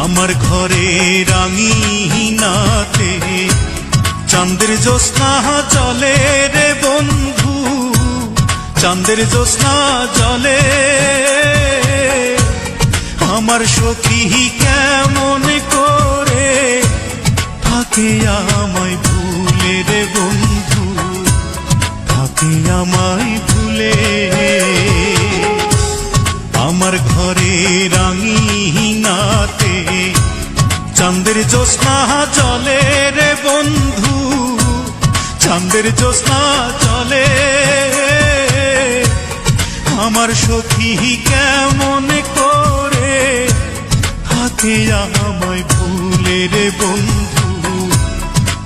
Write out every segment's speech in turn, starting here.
আমার ঘরে রাঙিনাতে চাঁদের জ্যোৎস্না জলে রে বন্ধু, চাঁদের জ্যোৎস্না জলে। আমার সখী কেমন করে থাকে আমায় ভুলে রে বন্ধু, থাকে আমায় ভুলে। আমার ঘরে রাঙিনাতে চাঁদের জ্যোৎস্না জলে রে বন্ধু, চাঁদের জ্যোৎস্না জলে। আমার সখী কেমন করে থাকে আমায় ভুলে রে বন্ধু,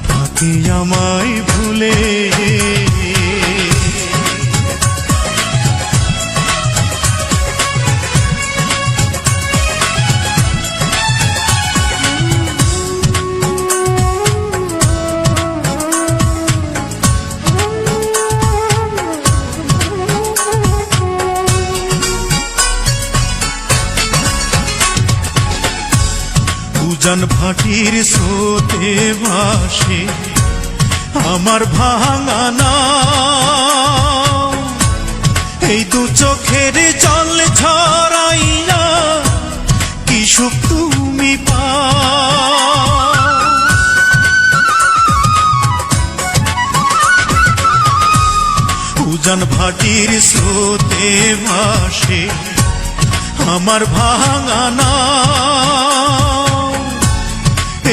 থাকে আমায় ভুলে। উজান ভাটির স্রোতে ভাসে আমার ভাঙা নাও, এই দু চোখের জল ঝরাইয়া কি সুখ তুমি পাও। উজান ভাটির স্রোতে ভাসে আমার ভাঙা নাও,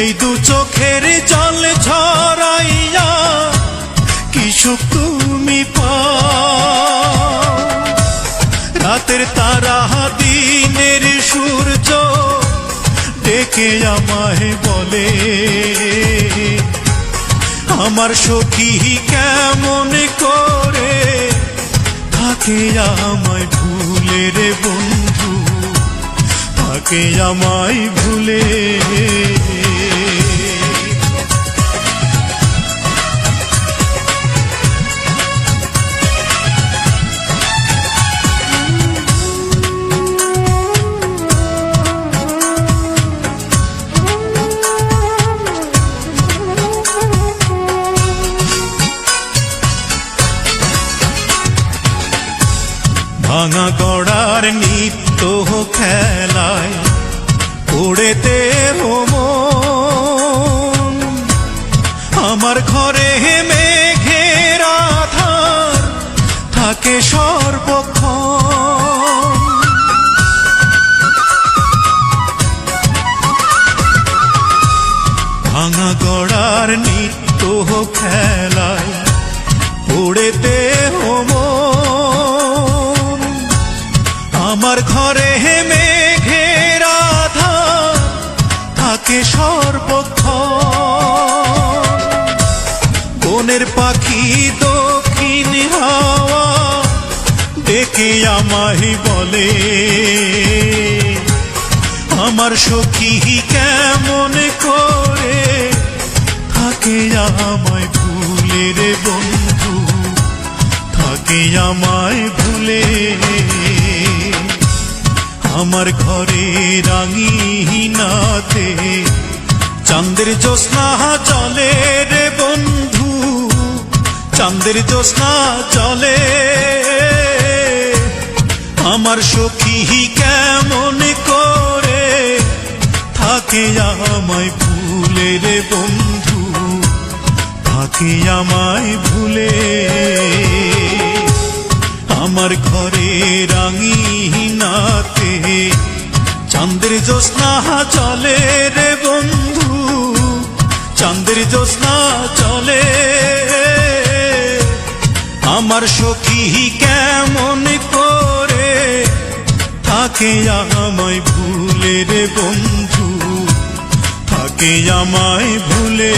এই দু চোখের জল ঝরাইয়া কি সুখ তুমি পাও। রাতের তারা দিনের সূর্য ডেকে আমায় বলে, আমার সখী কেমন করে থাকে আমায় ভুলে রে বন্ধু, থাকে আমায় ভুলে। ভাঙা গড়ার নিত্য খেলায় পড়েতে মন, আমার ঘরে মেঘের আধার থাকে সর্বক্ষণ। ভাঙা গড়ার নিত্য খেলায় পড়েতে মন, আমার ঘরে মেঘের আধার থাকে সর্বক্ষণ। বনের পাখি দক্ষিণ হাওয়া ডেকে আমায় বলে, আমার সখী কেমন করে থাকে আমায় ভুলে রে বন্ধু, থাকে আমায় ভুলে। আমার ঘরে রাঙিনাতে চাঁদের জ্যোৎস্না জলে রে বন্ধু, চাঁদের জ্যোৎস্না জলে। আমার সখী কেমন করে থাকে আমায় ভুলে রে বন্ধু, থাকে আমায় ভুলে। আমার ঘরে রাঙিনাতে চাঁদের জ্যোৎস্না জলে রে বন্ধু, চাঁদের জ্যোৎস্না জলে। আমার সখী কেমন করে থাকে আমায় ভুলে রে বন্ধু, থাকে আমায় ভুলে।